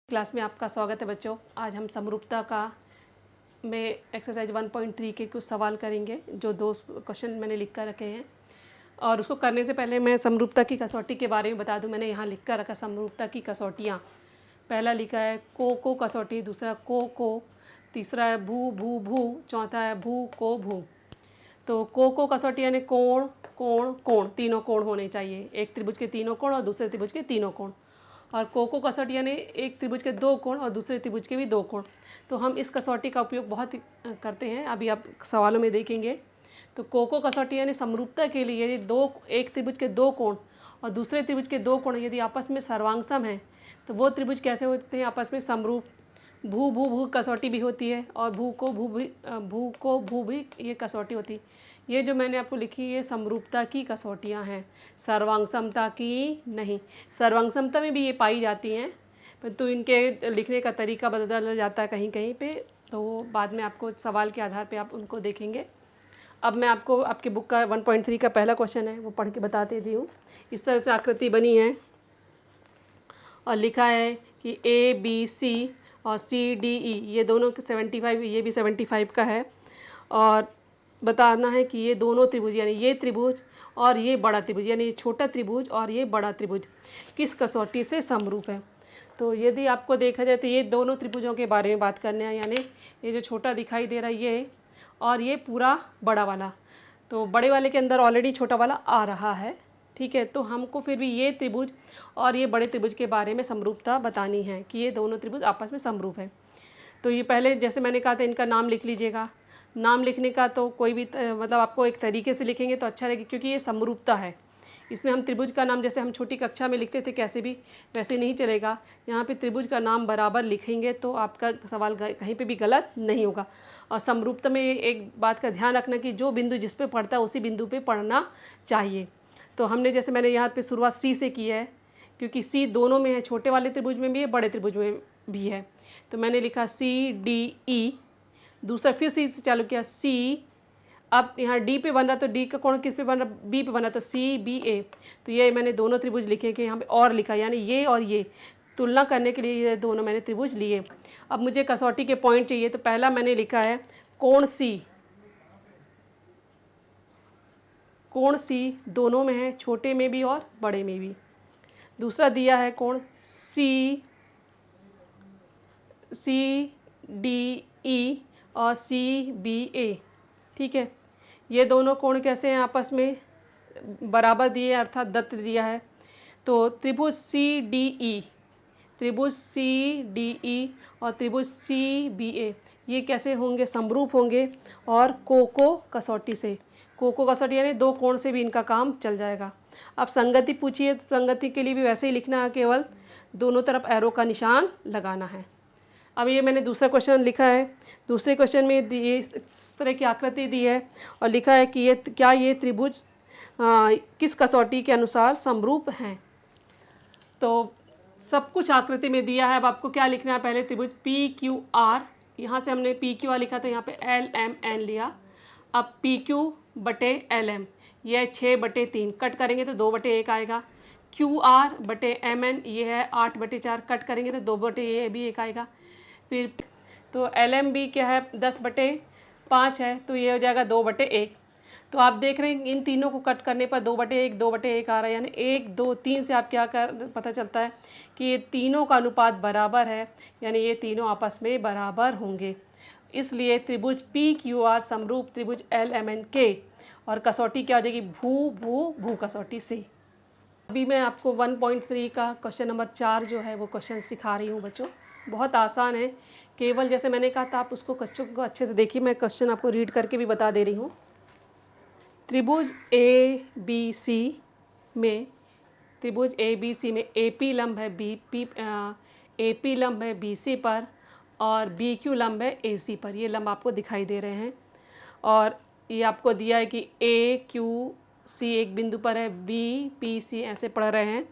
Class में आपका स्वागत है बच्चों। आज हम समरूपता का में एक्सरसाइज 1.3 के कुछ सवाल करेंगे, जो 2 क्वेश्चन मैंने लिख कर रखे हैं। और उसको करने से पहले मैं समरूपता की कसौटी के बारे में बता दूं। मैंने यहाँ लिख कर रखा समरूपता की कसौटियाँ। पहला लिखा है को कसौटी, दूसरा को, तीसरा है भू भू भू, चौथा है भू को। तो को कसौटी यानी कोण कोण कोण, तीनों कोण होने चाहिए। एक त्रिभुज के तीनों कोण और दूसरे त्रिभुज के तीनों कोण। और को कसौटी यानी एक त्रिभुज के 2 कोण और दूसरे त्रिभुज के भी 2 कोण। तो हम इस कसौटी का उपयोग बहुत करते हैं, अभी आप सवालों में देखेंगे। तो को कसौटी यानी समरूपता के लिए एक त्रिभुज के 2 कोण और दूसरे त्रिभुज के 2 कोण यदि आपस में सर्वांगसम हैं तो वो त्रिभुज कैसे होते हैं आपस में समरूप। भू भू भू कसौटी भी होती है और भू को भू भी ये कसौटी होती है। ये जो मैंने आपको लिखी ये समरूपता की कसौटियाँ हैं, सर्वांगसमता की नहीं। सर्वांगसमता में भी ये पाई जाती हैं, परंतु इनके लिखने का तरीका बदल जाता है कहीं कहीं पे, तो वो बाद में आपको सवाल के आधार पे आप उनको देखेंगे। अब मैं आपको आपके बुक का 1.3 का पहला क्वेश्चन है वो पढ़ के बता देती हूँ। इस तरह से आकृति बनी है और लिखा है कि ABC और CDE ये दोनों 75, ये भी 75 का है। और बताना है कि ये दोनों त्रिभुज यानी ये त्रिभुज और ये बड़ा त्रिभुज यानी ये छोटा त्रिभुज और ये बड़ा त्रिभुज किस कसौटी से समरूप है। तो यदि आपको देखा जाए तो ये दोनों त्रिभुजों के बारे में बात करने हैं, यानी ये जो छोटा दिखाई दे रहा है ये और ये पूरा बड़ा वाला। तो बड़े वाले के अंदर ऑलरेडी छोटा वाला आ रहा है, ठीक है। तो हमको फिर भी ये त्रिभुज और ये बड़े त्रिभुज के बारे में समरूपता बतानी है कि ये दोनों त्रिभुज आपस में समरूप है। तो ये पहले जैसे मैंने कहा था इनका नाम लिख लीजिएगा। नाम लिखने का तो कोई भी मतलब आपको एक तरीके से लिखेंगे तो अच्छा लगेगा, क्योंकि ये समरूपता है। इसमें हम त्रिभुज का नाम जैसे हम छोटी कक्षा में लिखते थे कैसे भी, वैसे नहीं चलेगा। यहाँ पे त्रिभुज का नाम बराबर लिखेंगे तो आपका सवाल कहीं पे भी गलत नहीं होगा। और समरूपता में एक बात का ध्यान रखना कि जो बिंदु जिस पे पड़ता है उसी बिंदु पे पढ़ना चाहिए। तो हमने जैसे मैंने यहाँ पे शुरुआत C से की है, क्योंकि C दोनों में है, छोटे वाले त्रिभुज में भी है, बड़े त्रिभुज में भी है। तो मैंने लिखा CDE, दूसरा फिर C से चालू किया C। अब यहाँ D पे बन रहा तो D का कोण किस पे बन रहा, B पे बना तो CBA। तो ये मैंने दोनों त्रिभुज लिखे कि यहाँ पे और लिखा, यानी ये और ये तुलना करने के लिए ये दोनों मैंने त्रिभुज लिए। अब मुझे कसौटी के पॉइंट चाहिए, तो पहला मैंने लिखा है कोण C। कोण C दोनों में है, छोटे में भी और बड़े में भी। दूसरा दिया है कोण CDE और CBA, ठीक है। ये दोनों कोण कैसे हैं आपस में, बराबर दिए अर्थात दत्त दिया है। तो त्रिभुज CDE और त्रिभुज CBA ये कैसे होंगे, समरूप होंगे। और को कसौटी से, को कसौटी यानी 2 कोण से भी इनका काम चल जाएगा। अब संगति पूछिए, तो संगति के लिए भी वैसे ही लिखना है, केवल दोनों तरफ एरो का निशान लगाना है। अब ये मैंने दूसरा क्वेश्चन लिखा है। दूसरे क्वेश्चन में ये इस तरह की आकृति दी है और लिखा है कि ये त्रिभुज किस कसौटी के अनुसार समरूप हैं। तो सब कुछ आकृति में दिया है। अब आपको क्या लिखना है, पहले त्रिभुज PQR, यहाँ से हमने PQR लिखा तो यहाँ पे LMN लिया। अब PQ/LM यह 6/3 कट करेंगे तो 2/1 आएगा। QR/MN ये है 8/4 कट करेंगे तो 2/1 आएगा। फिर तो LM भी क्या है 10/5 है, तो ये हो जाएगा 2/1। तो आप देख रहे हैं इन तीनों को कट करने पर 2/1 आ रहा है, यानी 1 2 3 से आप क्या पता चलता है कि ये तीनों का अनुपात बराबर है, यानी ये तीनों आपस में बराबर होंगे। इसलिए त्रिभुज PQR समरूप त्रिभुज LMN के, और कसौटी क्या हो जाएगी भू कसौटी से। अभी मैं आपको 1.3 का क्वेश्चन नंबर 4 जो है वो क्वेश्चन सिखा रही हूँ बच्चों। बहुत आसान है, केवल जैसे मैंने कहा था आप उसको क्वेश्चन को अच्छे से देखिए। मैं क्वेश्चन आपको रीड करके भी बता दे रही हूँ। त्रिभुज ABC में AP लंब है AP लंब है BC पर और BQ लंब है AC पर। ये लंब आपको दिखाई दे रहे हैं और ये आपको दिया है कि AQC एक बिंदु पर है, BPC ऐसे पढ़ रहे हैं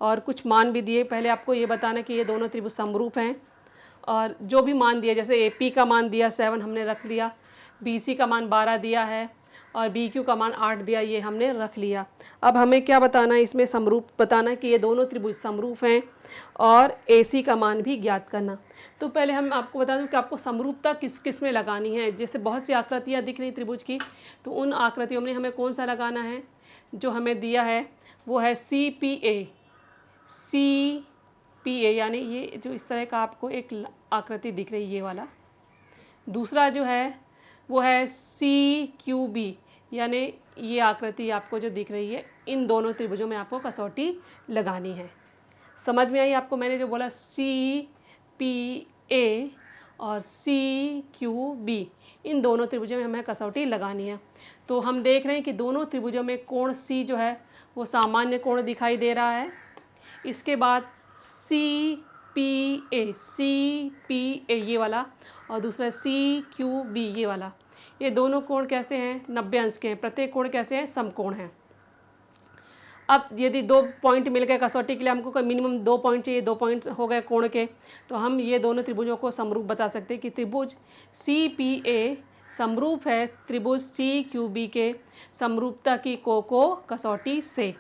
और कुछ मान भी दिए। पहले आपको ये बताना कि ये दोनों त्रिभुज समरूप हैं और जो भी मान दिया, जैसे AP का मान दिया 7 हमने रख लिया, BC का मान 12 दिया है और बी क्यू का मान 8 दिया, ये हमने रख लिया। अब हमें क्या बताना है इसमें, समरूप बताना है कि ये दोनों त्रिभुज समरूप हैं और AC का मान भी ज्ञात करना। तो पहले हम आपको बता दूं कि आपको समरूपता किस किस में लगानी है। जैसे बहुत सी आकृतियाँ दिख रही त्रिभुज की, तो उन आकृतियों में हमें कौन सा लगाना है, जो हमें दिया है वो है CPA यानी ये जो इस तरह का आपको एक आकृति दिख रही है ये वाला। दूसरा जो है वो है CQB यानी ये आकृति आपको जो दिख रही है। इन दोनों त्रिभुजों में आपको कसौटी लगानी है। समझ में आई आपको मैंने जो बोला, CPA और CQB, इन दोनों त्रिभुजों में हमें कसौटी लगानी है। तो हम देख रहे हैं कि दोनों त्रिभुजों में कोण C जो है वो सामान्य कोण दिखाई दे रहा है। इसके बाद CPA ये वाला और दूसरा CQB ये वाला, ये दोनों कोण कैसे हैं, 90 अंश के हैं। प्रत्येक कोण कैसे हैं, समकोण हैं। अब यदि 2 पॉइंट मिल गए कसौटी के लिए, हमको मिनिमम 2 पॉइंट चाहिए, 2 पॉइंट हो गए कोण के, तो हम ये दोनों त्रिभुजों को समरूप बता सकते हैं कि त्रिभुज CPA समरूप है त्रिभुज CQB के समरूपता की को कसौटी से।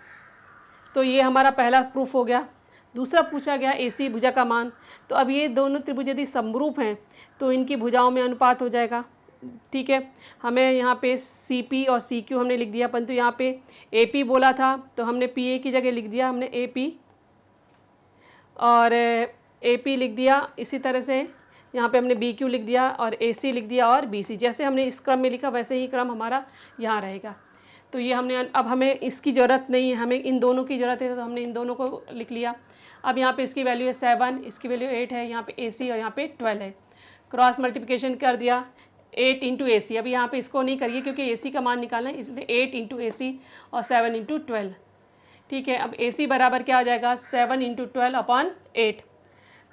तो ये हमारा पहला प्रूफ हो गया। दूसरा पूछा गया AC भुजा का मान। तो अब ये दोनों त्रिभुज यदि समरूप हैं तो इनकी भुजाओं में अनुपात हो जाएगा। ठीक है, हमें यहाँ पे CP और CQ हमने लिख दिया, परंतु यहाँ पे AP बोला था तो हमने PA की जगह लिख दिया, हमने AP और AP लिख दिया। इसी तरह से यहाँ पे हमने BQ लिख दिया और AC लिख दिया और BC। जैसे हमने इस क्रम में लिखा वैसे ही क्रम हमारा यहाँ रहेगा। तो ये हमने, अब हमें इसकी ज़रूरत नहीं है, हमें इन दोनों की ज़रूरत है, तो हमने इन दोनों को लिख लिया। अब यहाँ पे इसकी वैल्यू है 7, इसकी वैल्यू 8 है, यहाँ पे AC और यहाँ पे 12 है। क्रॉस मल्टीप्लिकेशन कर दिया 8 इंटू AC। अब यहाँ पे इसको नहीं करिए क्योंकि AC का मान निकालना है, इसलिए 8 इंटू AC और 7 इंटू 12। ठीक है, अब AC बराबर क्या आ जाएगा, 7 इंटू 12/8।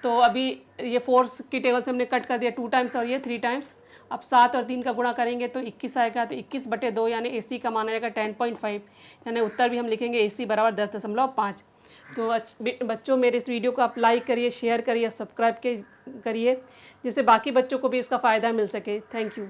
तो अभी ये 4 की टेबल से हमने कट कर दिया 2 टाइम्स और ये 3 टाइम्स। अब 7 और 3 का गुणा करेंगे तो 21 आएगा। तो 21/2 यानी AC का मान आएगा 10.5, यानी उत्तर भी हम लिखेंगे AC बराबर 10.5। तो बच्चों मेरे इस वीडियो को आप लाइक करिए, शेयर करिए, सब्सक्राइब करिए, जिससे बाकी बच्चों को भी इसका फ़ायदा मिल सके। Thank you.